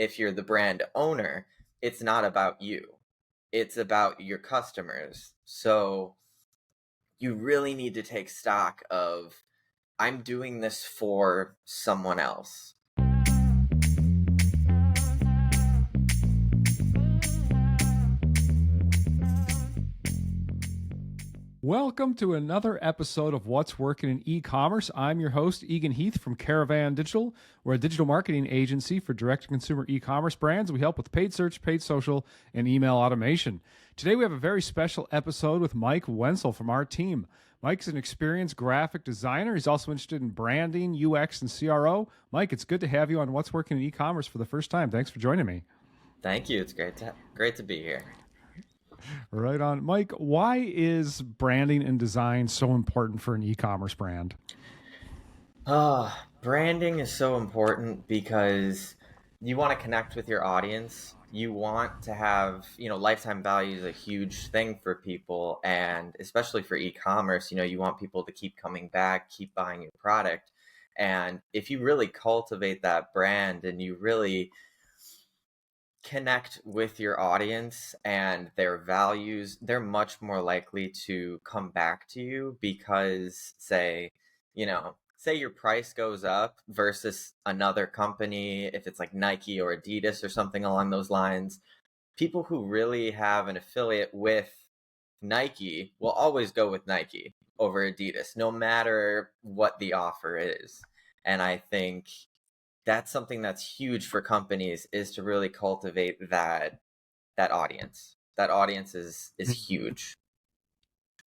if you're the brand owner, it's not about you. It's about your customers. So you really need to take stock of, I'm doing this for someone else. Welcome to another episode of What's Working in E-commerce. I'm your host, Egan Heath from Caravan Digital. We're a digital marketing agency for direct-to-consumer e-commerce brands. We help with paid search, paid social, and email automation. Today we have a very special episode with Mike Wenzel from our team. Mike's an experienced graphic designer. He's also interested in branding, UX, and CRO. Mike, it's good to have you on What's Working in E-commerce for the first time. Thanks for joining me. Thank you. It's great to be here. Right on. Mike, why is branding and design so important for an e-commerce brand? Branding is so important because you want to connect with your audience. You want to have, lifetime value is a huge thing for people, and especially for e-commerce, you want people to keep coming back, keep buying your product. And if you really cultivate that brand and you really connect with your audience and their values, they're much more likely to come back to you because say your price goes up versus another company, if it's like Nike or Adidas or something along those lines, people who really have an affiliate with Nike will always go with Nike over Adidas, no matter what the offer is. And I think that's something that's huge for companies, is to really cultivate that audience. That audience is huge.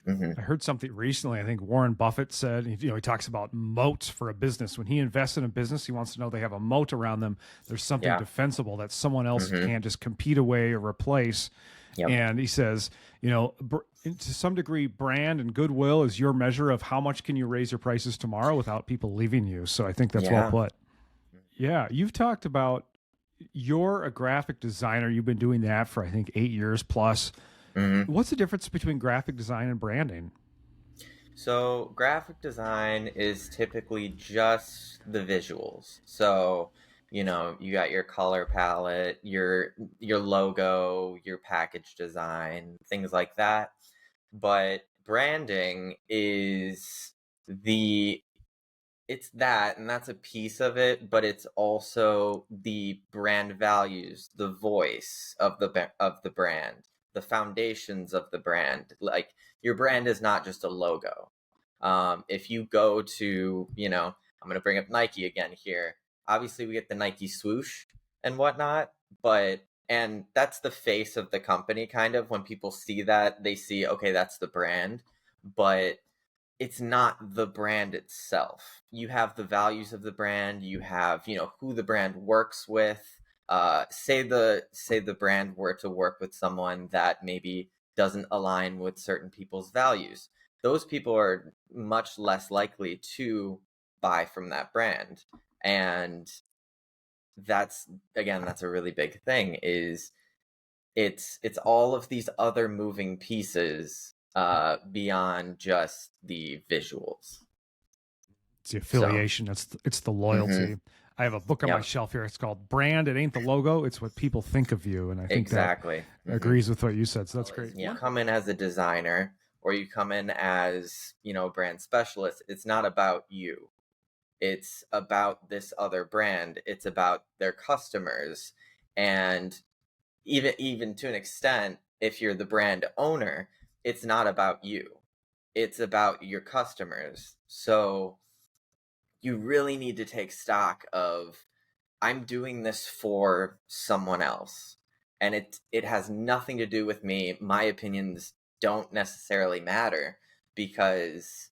I heard something recently. I think Warren Buffett said, he talks about moats for a business. When he invests in a business, he wants to know they have a moat around them. There's something defensible that someone else can't just compete away or replace. Yep. And he says, to some degree, brand and goodwill is your measure of how much can you raise your prices tomorrow without people leaving you. So I think that's well put. Yeah, you've talked about, you're a graphic designer. You've been doing that for, I think, 8 years plus. What's the difference between graphic design and branding? So graphic design is typically just the visuals. So, you got your color palette, your logo, your package design, things like that. But branding is it's that, and that's a piece of it, but it's also the brand values, the voice of the brand, the foundations of the brand. Like, your brand is not just a logo. If you go to, I'm going to bring up Nike again here. Obviously, we get the Nike swoosh and whatnot, and that's the face of the company, kind of. When people see that, they see, okay, that's the brand, but it's not the brand itself. You have the values of the brand. You have, who the brand works with. Say the brand were to work with someone that maybe doesn't align with certain people's values. Those people are much less likely to buy from that brand. And that's a really big thing, is it's all of these other moving pieces beyond just the visuals. It's the affiliation. It's the loyalty. I have a book on my shelf here. It's called Brand. It Ain't the Logo. It's what people think of you. And I think that agrees with what you said. So that's great. You come in as a designer, or you come in as, brand specialist. It's not about you. It's about this other brand. It's about their customers. And even to an extent, if you're the brand owner, it's not about you. It's about your customers. So you really need to take stock of, I'm doing this for someone else. And it has nothing to do with me. My opinions don't necessarily matter because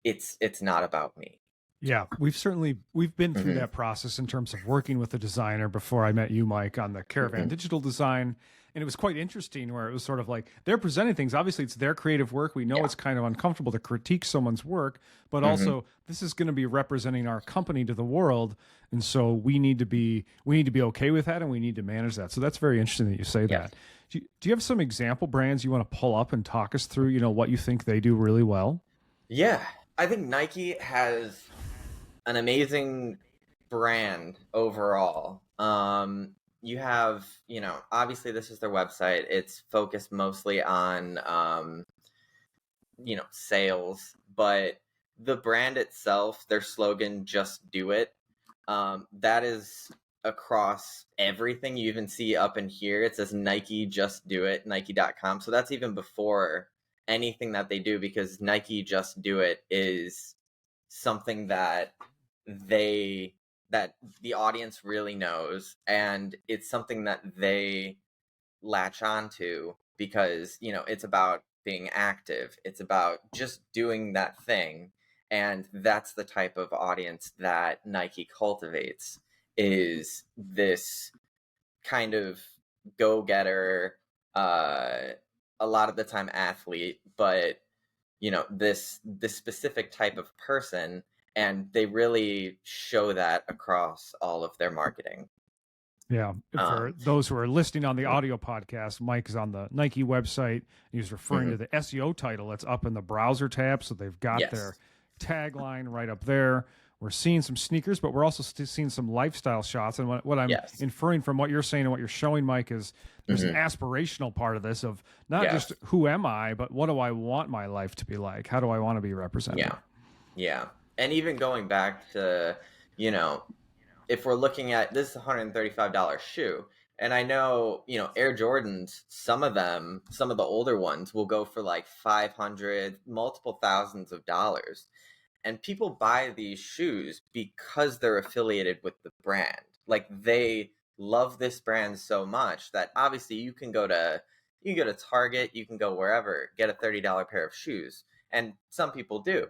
it's not about me. Yeah, we've been through that process in terms of working with a designer before I met you, Mike, on the Caravan Digital design. And it was quite interesting, where it was sort of like they're presenting things. Obviously, it's their creative work. We know it's kind of uncomfortable to critique someone's work, but also this is going to be representing our company to the world. And so we need to be okay with that, and we need to manage that. So that's very interesting that you say that. Do you have some example brands you want to pull up and talk us through, what you think they do really well? Yeah, I think Nike has an amazing brand overall. You have, obviously this is their website. It's focused mostly on, sales, but the brand itself, their slogan, just do it. That is across everything. You even see up in here, it says Nike, just do it, Nike.com. So that's even before anything that they do, because Nike, just do it is something that they that the audience really knows, and it's something that they latch onto because it's about being active, it's about just doing that thing, and that's the type of audience that Nike cultivates, is this kind of go-getter, a lot of the time athlete, but this specific type of person, and they really show that across all of their marketing. Yeah. For those who are listening on the audio podcast, Mike is on the Nike website. He's referring to the SEO title that's up in the browser tab. So they've got their tagline right up there. We're seeing some sneakers, but we're also seeing some lifestyle shots. And what I'm inferring from what you're saying and what you're showing, Mike, is there's an aspirational part of this of not just who am I, but what do I want my life to be like? How do I want to be represented? Yeah. And even going back to, if we're looking at this, $135 shoe, and I know, Air Jordans, some of the older ones will go for like 500, multiple thousands of dollars. And people buy these shoes because they're affiliated with the brand. Like, they love this brand so much that obviously you can go to Target, you can go wherever, get a $30 pair of shoes. And some people do.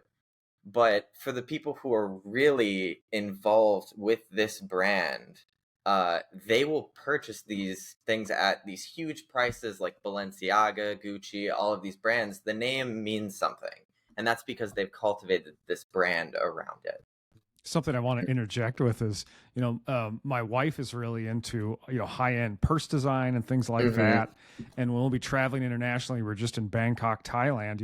But for the people who are really involved with this brand, they will purchase these things at these huge prices, like Balenciaga, Gucci, all of these brands. The name means something, and that's because they've cultivated this brand around it. Something I want to interject with is, my wife is really into, high-end purse design and things like that. And when we'll be traveling internationally, we're just in Bangkok, Thailand,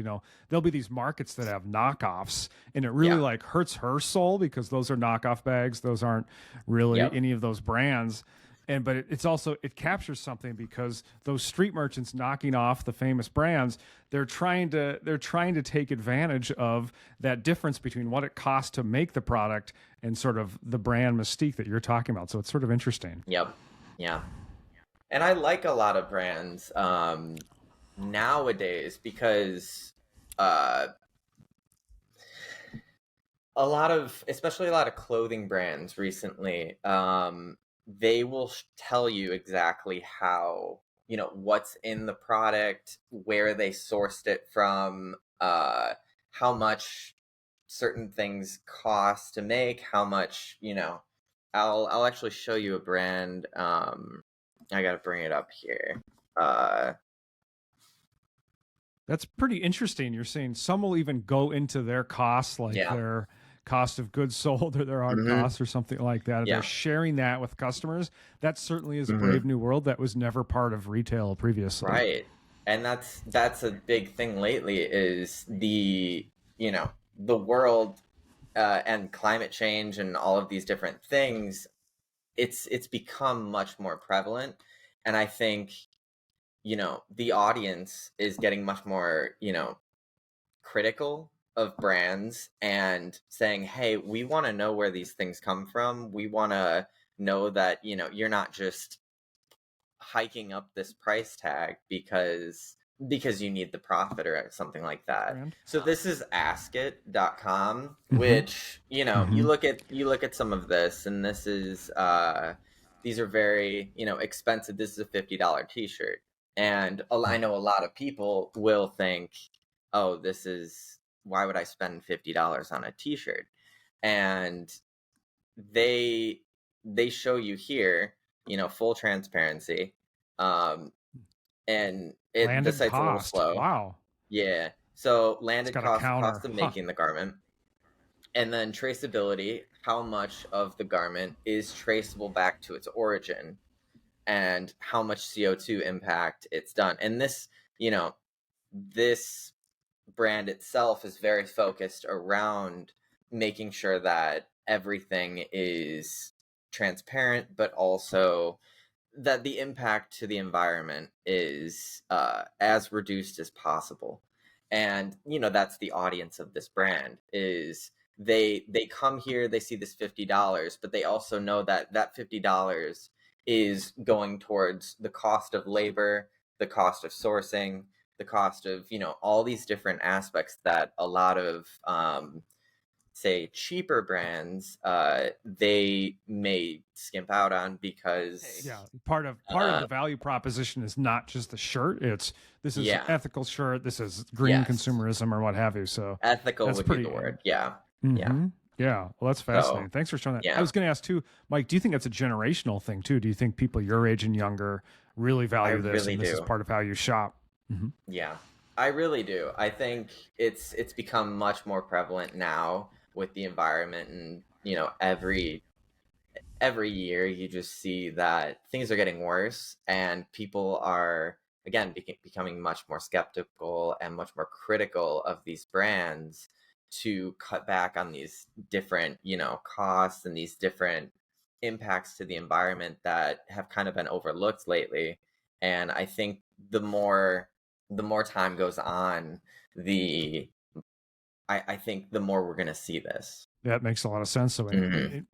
there'll be these markets that have knockoffs, and it really like hurts her soul because those are knockoff bags. Those aren't really any of those brands. But it's also, it captures something because those street merchants knocking off the famous brands, they're trying to take advantage of that difference between what it costs to make the product and sort of the brand mystique that you're talking about. So it's sort of interesting. Yep. Yeah. And I like a lot of brands nowadays because especially a lot of clothing brands recently, they will tell you exactly how, what's in the product, where they sourced it from, how much certain things cost to make, how much, I'll actually show you a brand. I got to bring it up here. That's pretty interesting. You're saying some will even go into their costs, like their cost of goods sold or their hard costs or something like that. They're sharing that with customers. That certainly is a brave new world that was never part of retail previously. Right. And that's a big thing lately, is the world and climate change and all of these different things. It's become much more prevalent. And I think, the audience is getting much more, critical of brands and saying, hey, we want to know where these things come from. We want to know that, you're not just hiking up this price tag because you need the profit or something like that. So this is askit.com, which, you look at some of this, and this is these are very, expensive. This is a $50 t-shirt. And I know a lot of people will think, oh, why would I spend $50 on a t-shirt? And they show you here, full transparency. And the site's a little slow. Wow. Yeah. So landed cost of making the garment. And then traceability, how much of the garment is traceable back to its origin, and how much CO2 impact it's done. And this, this brand itself is very focused around making sure that everything is transparent, but also that the impact to the environment is as reduced as possible. And that's the audience of this brand. Is they come here, they see this $50, but they also know that that $50 is going towards the cost of labor, the cost of sourcing, the cost of all these different aspects that a lot of say cheaper brands they may skimp out on because Yeah, part of the value proposition is not just the shirt. It's this is an yeah, ethical shirt. This is green yes, consumerism or what have you. So ethical that's would be pretty. the word. Yeah, yeah. Mm-hmm. Yeah, well, that's So fascinating. Thanks for showing that. I yeah, was going to ask too, Mike. Do you think that's a generational thing too? Do you think people your age and younger really I value this, really and this is do. part of how you shop? Mm-hmm. Yeah, I really do. I think it's become much more prevalent now with the environment, and every year you just see that things are getting worse, and people are again becoming much more skeptical and much more critical of these brands to cut back on these different costs and these different impacts to the environment that have kind of been overlooked lately. And I think the more time goes on, the I think the more we're going to see this. That makes a lot of sense. So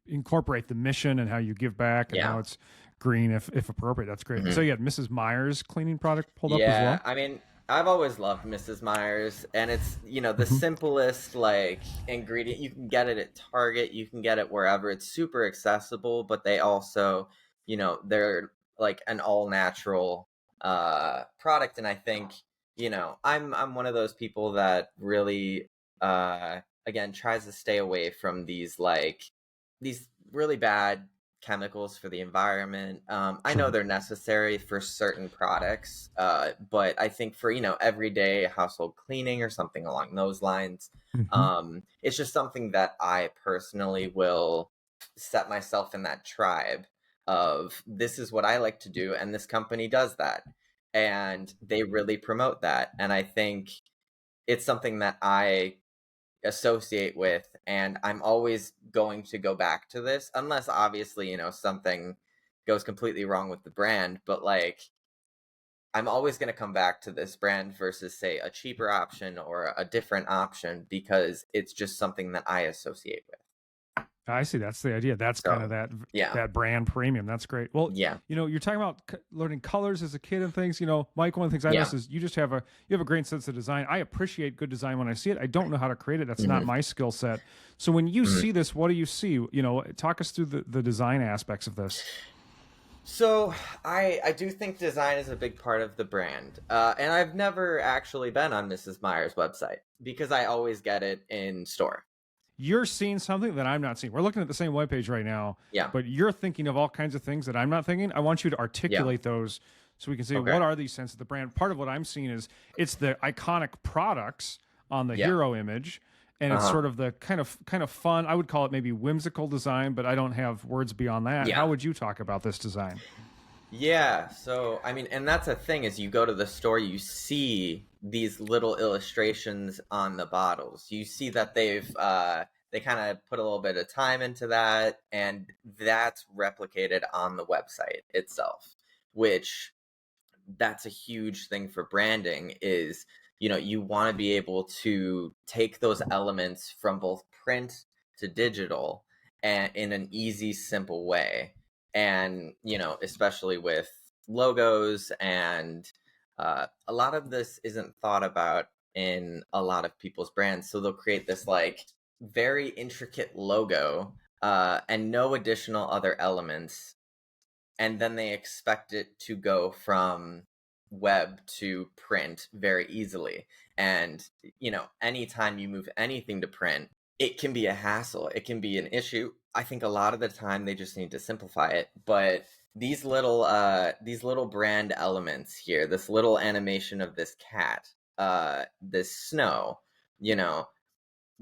incorporate the mission and how you give back and Yeah. how it's green if appropriate. That's great. So hmm you had Mrs. Myers cleaning product pulled up as Yeah, well. I mean, I've always loved Mrs. Myers, and it's, the Mm-hmm. simplest like ingredient. You can get it at Target, you can get it wherever. It's super accessible, but they also, they're like an all natural product. And I think, I'm one of those people that really again tries to stay away from these really bad chemicals for the environment. I know Sure. they're necessary for certain products, but I think for everyday household cleaning or something along those lines, Mm-hmm. it's just something that I personally will set myself in that tribe of this is what I like to do, and this company does that, and they really promote that, and I think it's something that I associate with, and I'm always going to go back to this unless obviously something goes completely wrong with the brand, but like I'm always going to come back to this brand versus say a cheaper option or a different option because it's just something that I associate with. I see. That's the idea. That's kind of So yeah, that brand premium. That's great. Well, yeah, you're talking about learning colors as a kid and things. Mike, one of the things I yeah. noticed is you have a great sense of design. I appreciate good design when I see it. I don't know how to create it. That's not hmm my skill set. So when you hmm see this, what do you see? Talk us through the design aspects of this. So I do think design is a big part of the brand, and I've never actually been on Mrs. Meyer's website because I always get it in store. You're seeing something that I'm not seeing. We're looking at the same webpage right now, Yeah, but you're thinking of all kinds of things that I'm not thinking. I want you to yeah. articulate those so we can say Okay. what are these sense of the brand. Part of what I'm seeing is it's the iconic products on the Yeah. hero image, and it's Uh-huh. sort of the kind of fun. I would call it maybe whimsical design, but I don't have words beyond that. How Yeah. would you talk about this design? Yeah. So, I mean, and that's a thing is you go to the store, you see these little illustrations on the bottles. You see that they kind of put a little bit of time into that, and that's replicated on the website itself, which that's a huge thing for branding is you want to be able to take those elements from both print to digital and in an easy simple way, and especially with logos, and a lot of this isn't thought about in a lot of people's brands, so they'll create this like very intricate logo and no additional other elements, and then they expect it to go from web to print very easily. And anytime you move anything to print, it can be a hassle, it can be an issue. I think a lot of the time they just need to simplify it, but these little brand elements here, this little animation of this cat, this snow, you know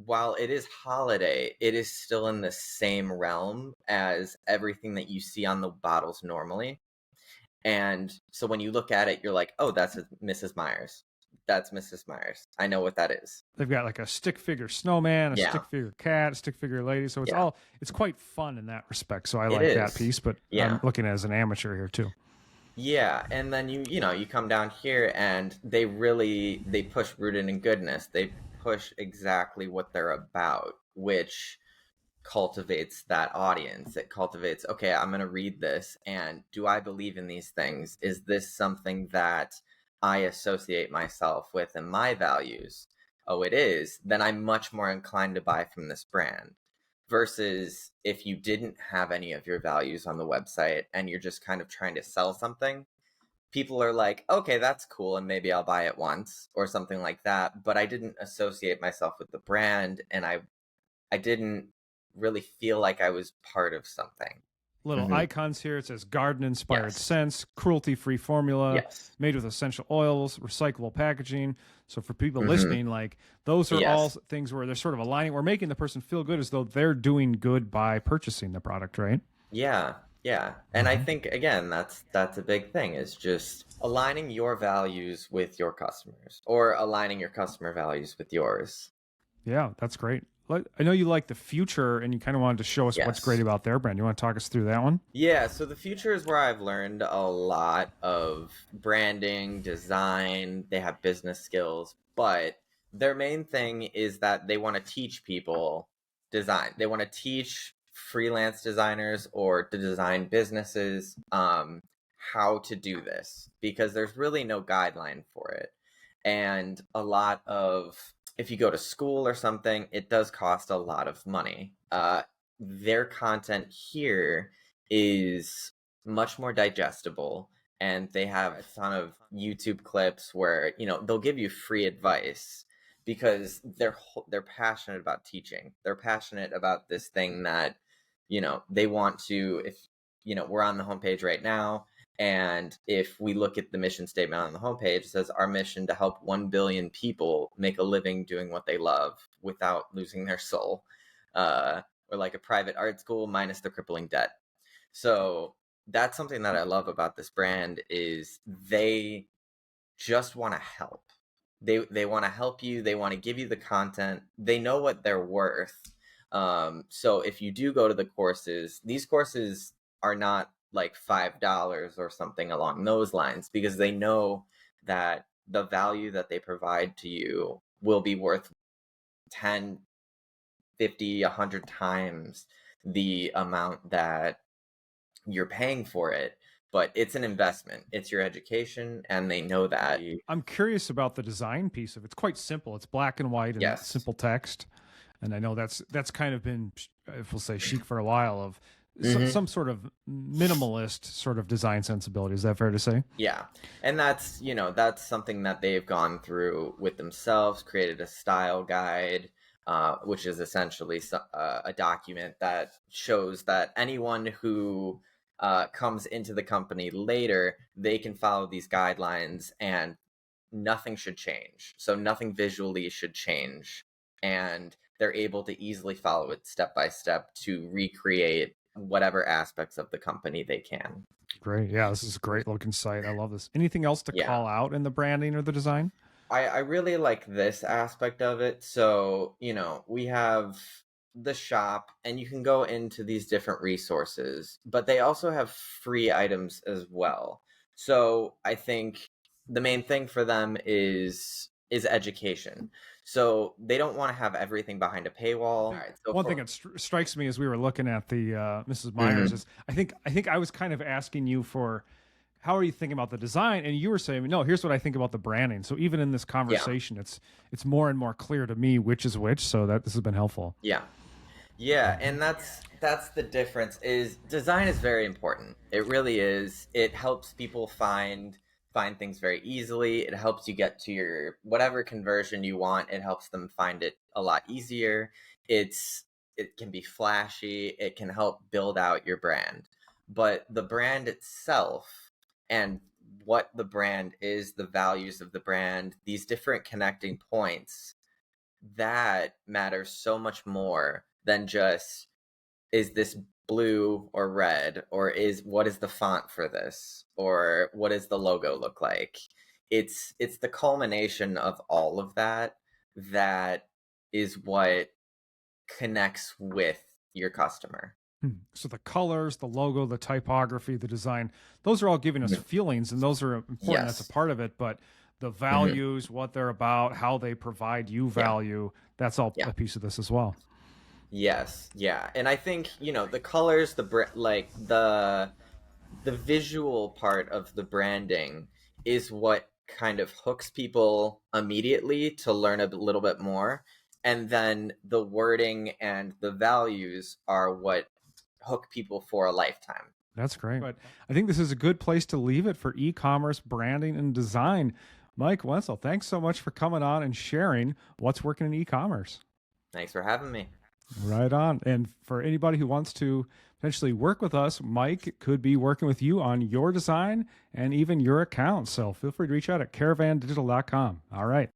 while it is holiday, it is still in the same realm as everything that you see on the bottles normally. And so when you look at it, you're like, oh, that's Mrs. Myers. That's Mrs. Myers. I know what that is. They've got like a stick figure snowman, a Yeah. stick figure cat, a stick figure lady. So it's quite fun in that respect. So I It like that is. piece, but I'm looking as an amateur here too. Yeah, and then you come down here and they push rooted in goodness. They push exactly what they're about, which cultivates that audience. It cultivates, okay, I'm going to read this, and do I believe in these things? Is this something that I associate myself with and my values? Oh, it is. Then I'm much more inclined to buy from this brand. Versus if you didn't have any of your values on the website and you're just kind of trying to sell something, people are like, okay, that's cool, and maybe I'll buy it once or something like that. But I didn't associate myself with the brand, and I didn't really feel like I was part of something. Little icons here. It says garden inspired Yes. scents, cruelty free formula, Yes. made with essential oils, recyclable packaging. So for people listening, like those are all things where they're sort of aligning. We're making the person feel good as though they're doing good by purchasing the product, right? Yeah. Yeah. And I think again, that's a big thing, is just aligning your values with your customers, or aligning your customer values with yours. Yeah, that's great. I know you like the future, and you kind of wanted to show us what's great about their brand. You want to talk us through that one? Yeah, so the future is where I've learned a lot of branding, design. They have business skills, but their main thing is that they want to teach people design. They want to teach freelance designers or to design businesses how to do this, because there's really no guideline for it. And a lot of, if you go to school or something, it does cost a lot of money. Their content here is much more digestible, and they have a ton of YouTube clips where they'll give you free advice, because they're passionate about teaching. They're passionate about this thing that they want to. If we're on the homepage right now, and if we look at the mission statement on the homepage, it says our mission to help 1 billion people make a living doing what they love without losing their soul. Or like a private art school minus the crippling debt. So that's something that I love about this brand, is they just want to help. They want to help you. They want to give you the content. They know what they're worth. So if you do go to the courses, these courses are not like $5 or something along those lines, because they know that the value that they provide to you will be worth 10, 50, 100 times the amount that you're paying for it. But it's an investment. It's your education, and they know that. I'm curious about the design piece of it. It's quite simple. It's black and white and simple text. And I know that's kind of been, if we'll say, chic for a while, of some sort of minimalist sort of design sensibility. Is that fair to say? Yeah. And that's something that they've gone through with themselves, created a style guide, which is essentially a document that shows that anyone who comes into the company later, they can follow these guidelines and nothing should change. So nothing visually should change. And they're able to easily follow it step by step to recreate whatever aspects of the company they can. Great. Yeah, this is a great looking site. I love this. Anything else to call out in the branding or the design? I really like this aspect of it. So, we have the shop, and you can go into these different resources, but they also have free items as well. So I think the main thing for them is education. So they don't want to have everything behind a paywall. One thing that strikes me as we were looking at the Mrs. Myers is I think I was kind of asking you for, how are you thinking about the design? And you were saying, no, here's what I think about the branding. So even in this conversation, it's more and more clear to me which is which. So that this has been helpful. Yeah, and that's the difference. Is design is very important. It really is. It helps people find things very easily. It helps you get to your whatever conversion you want. It helps them find it a lot easier. It can be flashy. It can help build out your brand. But the brand itself, and what the brand is, the values of the brand, these different connecting points, that matters so much more than just, is this blue or red, or what is the font for this, or what does the logo look like. it's the culmination of all of that that is what connects with your customer. So the colors, the logo, the typography, the design, those are all giving us feelings, and those are important. That's a part of it, but the values, what they're about, how they provide you value, that's all a piece of this as well. Yes. Yeah. And I think, the colors, the visual part of the branding is what kind of hooks people immediately to learn a little bit more. And then the wording and the values are what hook people for a lifetime. That's great. But I think this is a good place to leave it for e-commerce branding and design. Mike Wenzel, thanks so much for coming on and sharing what's working in e-commerce. Thanks for having me. Right on. And for anybody who wants to potentially work with us, Mike could be working with you on your design and even your account. So feel free to reach out at caravandigital.com. All right.